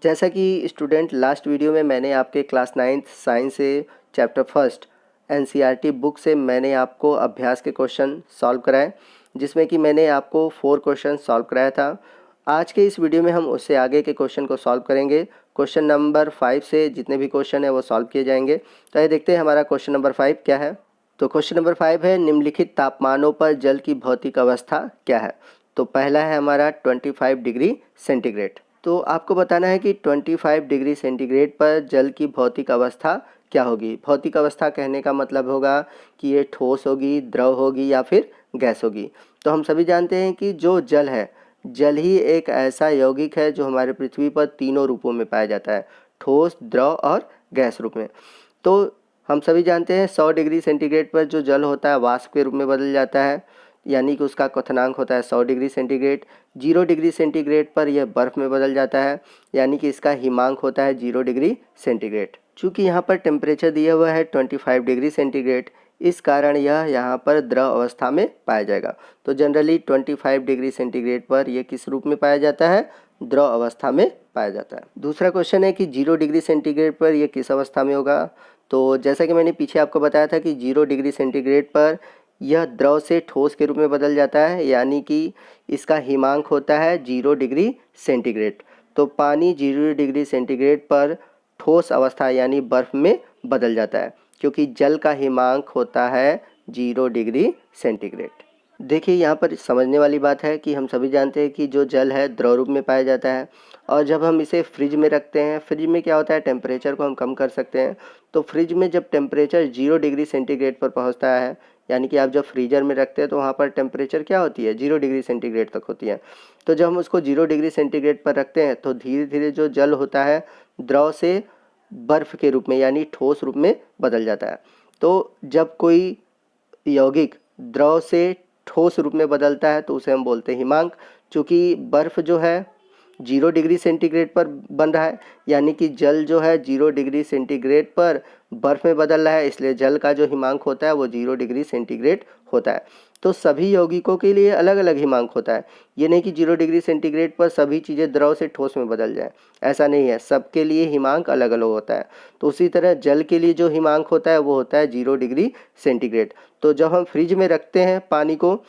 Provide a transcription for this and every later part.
जैसा कि student last video में मैंने आपके क्लास 9th साइंस से चैप्टर फर्स्ट एनसीईआरटी बुक से मैंने आपको अभ्यास के क्वेश्चन सॉल्व कराए, जिसमें कि मैंने आपको 4 क्वेश्चन सॉल्व कराया था। आज के इस वीडियो में हम उससे आगे के क्वेश्चन को सॉल्व करेंगे। क्वेश्चन नंबर 5 से जितने भी क्वेश्चन है वो सॉल्व किए जाएंगे। तो ये देखते हैं हमारा क्वेश्चन नंबर 5 क्या है। तो क्वेश्चन नंबर 5 है, निम्नलिखित तापमानों पर जल की भौतिक अवस्था क्या है। तो पहला है हमारा 25 डिग्री सेंटीग्रेड। तो आपको बताना है कि 25 डिग्री सेंटीग्रेड पर जल की भौतिक अवस्था क्या होगी। भौतिक अवस्था कहने का मतलब होगा कि ये ठोस होगी, द्रव होगी या फिर गैस होगी। तो हम सभी जानते हैं कि जो जल है, जल ही एक ऐसा यौगिक है जो हमारे पृथ्वी पर तीनों रूपों में पाया जाता है, ठोस, द्रव और गैस रूप में। तो हम सभी जानते हैं 100 डिग्री सेंटीग्रेड पर जो जल होता है वाष्प के रूप में बदल जाता है, यानी कि उसका क्वथनांक होता है 100 डिग्री सेंटीग्रेड। 0 डिग्री सेंटीग्रेड पर यह बर्फ़ में बदल जाता है, यानी कि इसका हिमांक होता है 0 डिग्री सेंटीग्रेड। चूँकि यहाँ पर टेम्परेचर दिया हुआ है 25 डिग्री सेंटीग्रेड, इस कारण यह यहाँ पर द्रव अवस्था में पाया जाएगा। तो जनरली 25 डिग्री सेंटीग्रेड पर यह किस रूप में पाया जाता है, द्रव अवस्था में पाया जाता है। दूसरा क्वेश्चन है कि 0 डिग्री सेंटीग्रेड पर यह किस अवस्था में होगा। तो जैसा कि मैंने पीछे आपको बताया था कि 0 डिग्री सेंटीग्रेड पर यह द्रव से ठोस के रूप में बदल जाता है, यानी कि इसका हिमांक होता है 0 डिग्री सेंटीग्रेड। तो पानी 0 डिग्री सेंटीग्रेड पर ठोस अवस्था यानी बर्फ़ में बदल जाता है, क्योंकि जल का हिमांक होता है 0 डिग्री सेंटीग्रेड। देखिए यहाँ पर समझने वाली बात है कि हम सभी जानते हैं कि जो जल है द्रव रूप में पाया जाता है, और जब हम इसे फ्रिज में रखते हैं, फ्रिज में क्या होता है, टेम्परेचर को हम कम कर सकते हैं। तो फ्रिज में जब टेम्परेचर 0 डिग्री सेंटीग्रेड पर पहुंचता है, यानी कि आप जब फ्रीजर में रखते हैं तो वहाँ पर टेम्परेचर क्या होती है, 0 डिग्री सेंटीग्रेड तक होती है। तो जब हम उसको 0 डिग्री सेंटीग्रेड पर रखते हैं तो धीरे धीरे जो जल होता है द्रव से बर्फ़ के रूप में यानी ठोस रूप में बदल जाता है। तो जब कोई यौगिक द्रव से ठोस रूप में बदलता है तो उसे हम बोलते हैं हिमांक। चूँकि बर्फ़ जो है 0 डिग्री सेंटीग्रेड पर बन रहा है, यानी कि जल जो है 0 डिग्री सेंटीग्रेड पर बर्फ़ में बदल रहा है, इसलिए जल का जो हिमांक होता है वो 0 डिग्री सेंटीग्रेड होता है। तो सभी यौगिकों के लिए अलग अलग हिमांक होता है। ये नहीं कि 0 डिग्री सेंटीग्रेड पर सभी चीज़ें द्रव से ठोस में बदल जाएँ, ऐसा नहीं है, सबके लिए हिमांक अलग अलग होता है। तो उसी तरह जल के लिए जो हिमांक होता है वो होता है 0 डिग्री सेंटीग्रेड। तो जब हम फ्रिज में रखते हैं पानी को,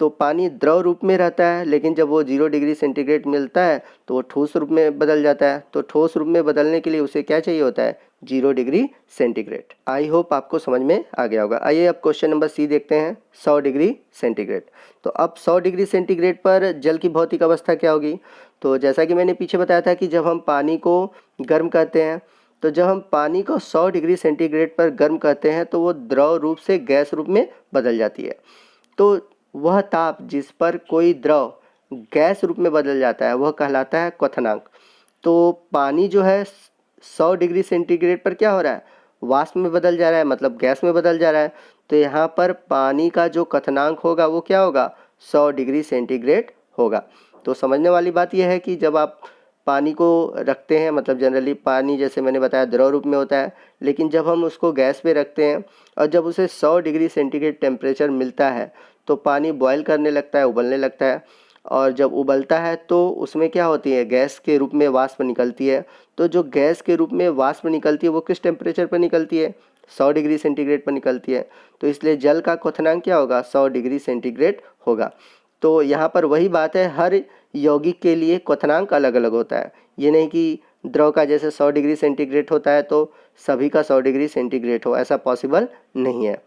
तो पानी द्रव रूप में रहता है, लेकिन जब वो 0 डिग्री सेंटीग्रेड मिलता है तो वो ठोस रूप में बदल जाता है। तो ठोस रूप में बदलने के लिए उसे क्या चाहिए होता है, 0 डिग्री सेंटीग्रेड। आई होप आपको समझ में आ गया होगा। आइए अब क्वेश्चन नंबर सी देखते हैं, 100 डिग्री सेंटीग्रेड। तो अब 100 डिग्री सेंटीग्रेड पर जल की भौतिक अवस्था क्या होगी। तो जैसा कि मैंने पीछे बताया था कि जब हम पानी को गर्म करते हैं, तो जब हम पानी को 100 डिग्री सेंटीग्रेड पर गर्म करते हैं तो वो द्रव रूप से गैस रूप में बदल जाती है। तो वह ताप जिस पर कोई द्रव गैस रूप में बदल जाता है वह कहलाता है क्वथनांक। तो पानी जो है 100 डिग्री सेंटीग्रेड पर क्या हो रहा है, वाष्प में बदल जा रहा है, मतलब गैस में बदल जा रहा है। तो यहाँ पर पानी का जो क्वथनांक होगा वो क्या होगा, 100 डिग्री सेंटीग्रेड होगा। तो समझने वाली बात यह है कि जब आप पानी को रखते हैं, मतलब जनरली पानी जैसे मैंने बताया द्रव रूप में होता है, लेकिन जब हम उसको गैस पे रखते हैं और जब उसे 100 डिग्री सेंटीग्रेड टेम्परेचर मिलता है तो पानी बॉयल करने लगता है, उबलने लगता है। और जब उबलता है तो उसमें क्या होती है, गैस के रूप में वाष्प निकलती है। तो जो गैस के रूप में वाष्प निकलती है वो किस टेम्परेचर पर निकलती है, 100 डिग्री सेंटीग्रेड पर निकलती है। तो इसलिए जल का क्वथनांक क्या होगा, 100 डिग्री सेंटीग्रेड होगा। तो यहाँ पर वही बात है, हर यौगिक के लिए क्वथनांक अलग अलग होता है। ये नहीं कि द्रव का जैसे 100 डिग्री सेंटीग्रेड होता है तो सभी का 100 डिग्री सेंटीग्रेड हो, ऐसा पॉसिबल नहीं है।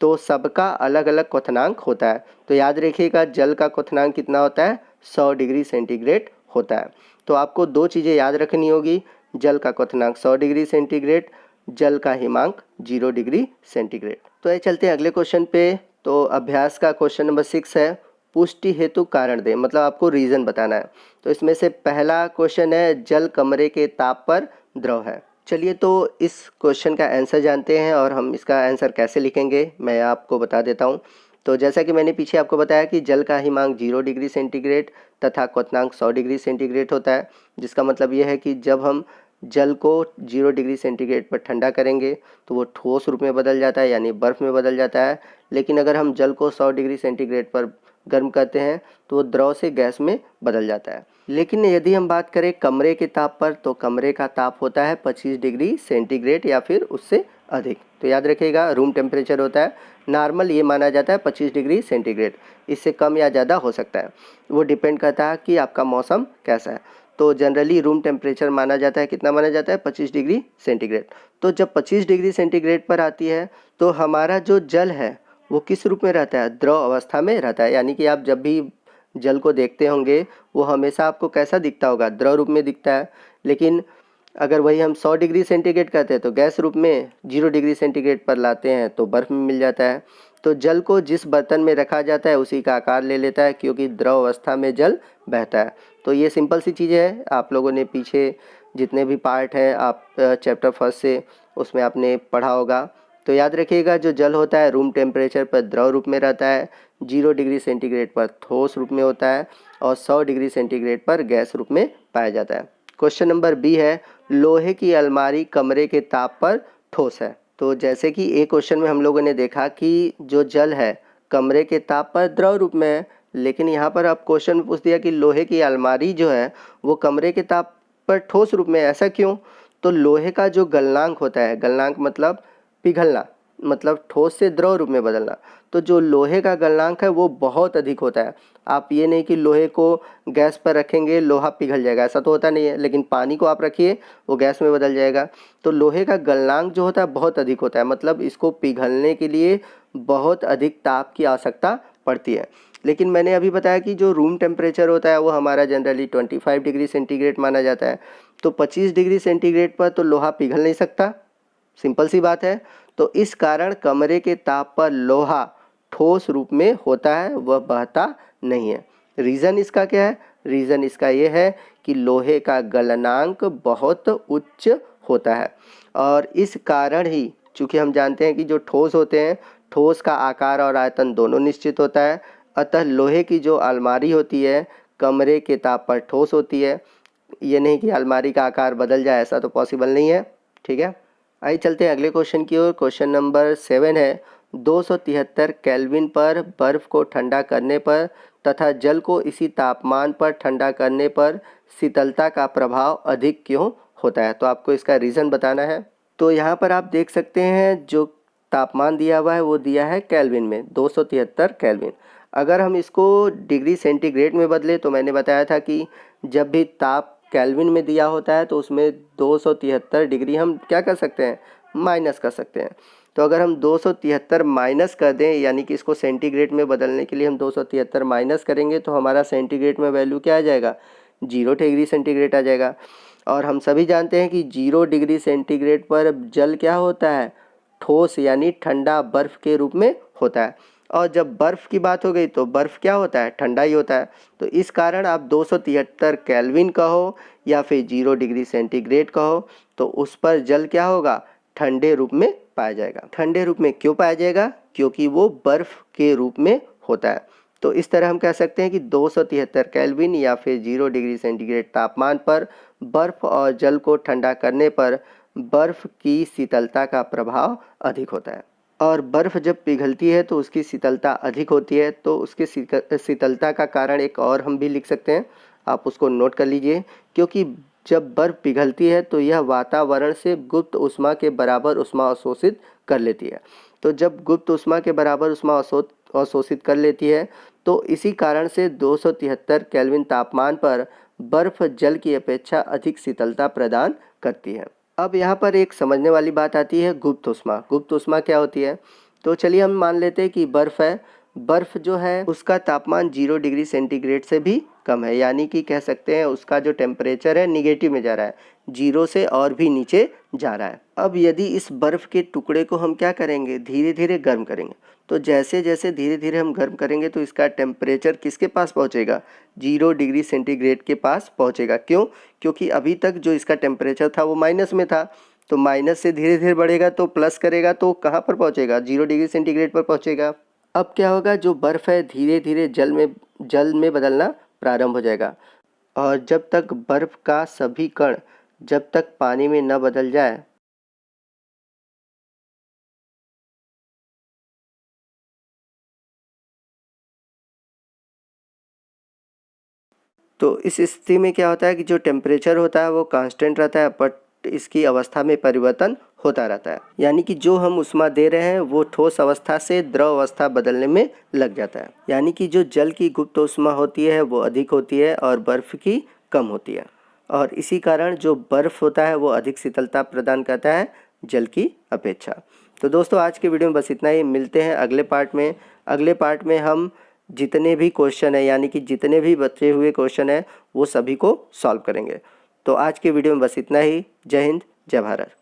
तो सबका अलग अलग क्वथनांक होता है। तो याद रखिएगा जल का क्वथनांक कितना होता है, 100 डिग्री सेंटीग्रेड होता है। तो आपको दो चीज़ें याद रखनी होगी, जल का क्वथनांक 100 डिग्री सेंटीग्रेड, जल का हिमांक 0 डिग्री सेंटीग्रेड। तो ये चलते हैं अगले क्वेश्चन पे। तो अभ्यास का क्वेश्चन नंबर 6 है, पुष्टि हेतु कारण दें, मतलब आपको रीज़न बताना है। तो इसमें से पहला क्वेश्चन है, जल कमरे के ताप पर द्रव है। चलिए तो इस क्वेश्चन का आंसर जानते हैं, और हम इसका आंसर कैसे लिखेंगे मैं आपको बता देता हूँ। तो जैसा कि मैंने पीछे आपको बताया कि जल का हिमांक 0 डिग्री सेंटीग्रेड तथा क्वथनांक 100 डिग्री सेंटीग्रेड होता है, जिसका मतलब यह है कि जब हम जल को 0 डिग्री सेंटीग्रेड पर ठंडा करेंगे तो वो ठोस रूप में बदल जाता है, यानी बर्फ़ में बदल जाता है। लेकिन अगर हम जल को 100 डिग्री सेंटीग्रेड पर गर्म करते हैं तो वो द्रव से गैस में बदल जाता है। लेकिन यदि हम बात करें कमरे के ताप पर, तो कमरे का ताप होता है 25 डिग्री सेंटीग्रेड या फिर उससे अधिक। तो याद रखिएगा, रूम टेम्परेचर होता है नॉर्मल, ये माना जाता है 25 डिग्री सेंटीग्रेड। इससे कम या ज़्यादा हो सकता है, वो डिपेंड करता है कि आपका मौसम कैसा है। तो जनरली रूम टेम्परेचर माना जाता है, कितना माना जाता है, 25 डिग्री सेंटीग्रेड। तो जब 25 डिग्री सेंटीग्रेड पर आती है तो हमारा जो जल है वो किस रूप में रहता है, द्रव अवस्था में रहता है। यानी कि आप जब भी जल को देखते होंगे वो हमेशा आपको कैसा दिखता होगा, द्रव रूप में दिखता है। लेकिन अगर वही हम 100 डिग्री सेंटीग्रेड करते हैं तो गैस रूप में, 0 डिग्री सेंटीग्रेड पर लाते हैं तो बर्फ़ में मिल जाता है। तो जल को जिस बर्तन में रखा जाता है उसी का आकार ले लेता है, क्योंकि द्रव अवस्था में जल बहता है। तो ये सिंपल सी चीज़ें है, आप लोगों ने पीछे जितने भी पार्ट हैं आप चैप्टर फर्स्ट से उसमें आपने पढ़ा होगा। तो याद रखिएगा, जो जल होता है रूम टेम्परेचर पर द्रव रूप में रहता है, 0 डिग्री सेंटीग्रेड पर ठोस रूप में होता है और 100 डिग्री सेंटीग्रेड पर गैस रूप में पाया जाता है। क्वेश्चन नंबर बी है, लोहे की अलमारी कमरे के ताप पर ठोस है। तो जैसे कि एक क्वेश्चन में हम लोगों ने देखा कि जो जल है कमरे के ताप पर द्रव रूप में है, लेकिन यहाँ पर अब क्वेश्चन में पूछ दिया कि लोहे की अलमारी जो है वो कमरे के ताप पर ठोस रूप में, ऐसा क्यों? तो लोहे का जो गलनांक होता है, गलनांक मतलब पिघलना, मतलब ठोस से द्रव रूप में बदलना, तो जो लोहे का गलनांक है वो बहुत अधिक होता है। आप ये नहीं कि लोहे को गैस पर रखेंगे लोहा पिघल जाएगा, ऐसा तो होता नहीं है, लेकिन पानी को आप रखिए वो गैस में बदल जाएगा। तो लोहे का गलनांक जो होता है बहुत अधिक होता है, मतलब इसको पिघलने के लिए बहुत अधिक ताप की आवश्यकता पड़ती है। लेकिन मैंने अभी बताया कि जो रूम टेम्परेचर होता है वो हमारा जनरली 25 डिग्री सेंटीग्रेड माना जाता है। तो 25 डिग्री सेंटीग्रेड पर तो लोहा पिघल नहीं सकता, सिंपल सी बात है। तो इस कारण कमरे के ताप पर लोहा ठोस रूप में होता है, वह बहता नहीं है। रीज़न इसका क्या है? रीज़न इसका ये है कि लोहे का गलनांक बहुत उच्च होता है और इस कारण ही, चूँकि हम जानते हैं कि जो ठोस होते हैं, ठोस का आकार और आयतन दोनों निश्चित होता है, अतः लोहे की जो अलमारी होती है कमरे के ताप पर ठोस होती है। ये नहीं कि अलमारी का आकार बदल जाए, ऐसा तो पॉसिबल नहीं है। ठीक है, आइए चलते हैं अगले क्वेश्चन की ओर। क्वेश्चन नंबर 7 है, 273 केल्विन पर बर्फ़ को ठंडा करने पर तथा जल को इसी तापमान पर ठंडा करने पर शीतलता का प्रभाव अधिक क्यों होता है? तो आपको इसका रीज़न बताना है। तो यहाँ पर आप देख सकते हैं जो तापमान दिया हुआ है वो दिया है केल्विन में, 273 केल्विन। अगर हम इसको डिग्री सेंटीग्रेड में बदले तो मैंने बताया था कि जब भी ताप केल्विन में दिया होता है तो उसमें 273 डिग्री हम क्या कर सकते हैं, माइनस कर सकते हैं। तो अगर हम 273 माइनस कर दें, यानी कि इसको सेंटीग्रेड में बदलने के लिए हम 273 माइनस करेंगे तो हमारा सेंटीग्रेड में वैल्यू क्या आ जाएगा, 0 डिग्री सेंटीग्रेड आ जाएगा। और हम सभी जानते हैं कि 0 डिग्री सेंटीग्रेड पर जल क्या होता है, ठोस यानी ठंडा बर्फ़ के रूप में होता है। और जब बर्फ़ की बात हो गई तो बर्फ़ क्या होता है, ठंडा ही होता है। तो इस कारण आप 273 केल्विन कहो या फिर 0 डिग्री सेंटीग्रेड कहो, तो उस पर जल क्या होगा, ठंडे रूप में पाया जाएगा। ठंडे रूप में क्यों पाया जाएगा, क्योंकि वो बर्फ़ के रूप में होता है। तो इस तरह हम कह सकते हैं कि 273 केल्विन या फिर 0 डिग्री सेंटीग्रेड तापमान पर बर्फ़ और जल को ठंडा करने पर बर्फ़ की शीतलता का प्रभाव अधिक होता है। और बर्फ़ जब पिघलती है तो उसकी शीतलता अधिक होती है, तो उसकी शीतलता का कारण एक और हम भी लिख सकते हैं, आप उसको नोट कर लीजिए। क्योंकि जब बर्फ़ पिघलती है तो यह वातावरण से गुप्त ऊष्मा के बराबर ऊष्मा अवशोषित कर लेती है। तो जब गुप्त ऊष्मा के बराबर ऊष्मा अवशोषित कर लेती है तो इसी कारण से 273 केल्विन तापमान पर बर्फ़ जल की अपेक्षा अधिक शीतलता प्रदान करती है। अब यहाँ पर एक समझने वाली बात आती है, गुप्त ऊष्मा। गुप्त ऊष्मा क्या होती है? तो चलिए हम मान लेते हैं कि बर्फ़ है, बर्फ़ जो है उसका तापमान 0 डिग्री सेंटीग्रेड से भी कम है, यानी कि कह सकते हैं उसका जो टेम्परेचर है निगेटिव में जा रहा है, 0 से और भी नीचे जा रहा है। अब यदि इस बर्फ़ के टुकड़े को हम क्या करेंगे, धीरे धीरे गर्म करेंगे, तो जैसे जैसे धीरे धीरे हम गर्म करेंगे तो इसका टेम्परेचर किसके पास पहुंचेगा, 0 डिग्री सेंटीग्रेड के पास पहुंचेगा। क्यों? क्योंकि अभी तक जो इसका टेम्परेचर था वो माइनस में था, तो माइनस से धीरे धीरे बढ़ेगा तो प्लस करेगा तो कहाँ पर पहुंचेगा, 0 डिग्री सेंटीग्रेड पर पहुंचेगा। अब क्या होगा, जो बर्फ़ है धीरे धीरे जल में बदलना प्रारंभ हो जाएगा। और जब तक बर्फ़ का सभी कण जब तक पानी में न बदल जाए तो इस स्थिति में क्या होता है कि जो टेम्परेचर होता है वो कांस्टेंट रहता है, बट इसकी अवस्था में परिवर्तन होता रहता है। यानी कि जो हम ऊष्मा दे रहे हैं वो ठोस अवस्था से द्रव अवस्था बदलने में लग जाता है। यानी कि जो जल की गुप्त ऊष्मा होती है वो अधिक होती है और बर्फ़ की कम होती है, और इसी कारण जो बर्फ़ होता है वो अधिक शीतलता प्रदान करता है जल की अपेक्षा। तो दोस्तों आज के वीडियो में बस इतना ही। मिलते हैं अगले पार्ट में। अगले पार्ट में हम जितने भी क्वेश्चन है, यानी कि जितने भी बचे हुए क्वेश्चन है वो सभी को सॉल्व करेंगे। तो आज के वीडियो में बस इतना ही। जय हिंद, जय भारत।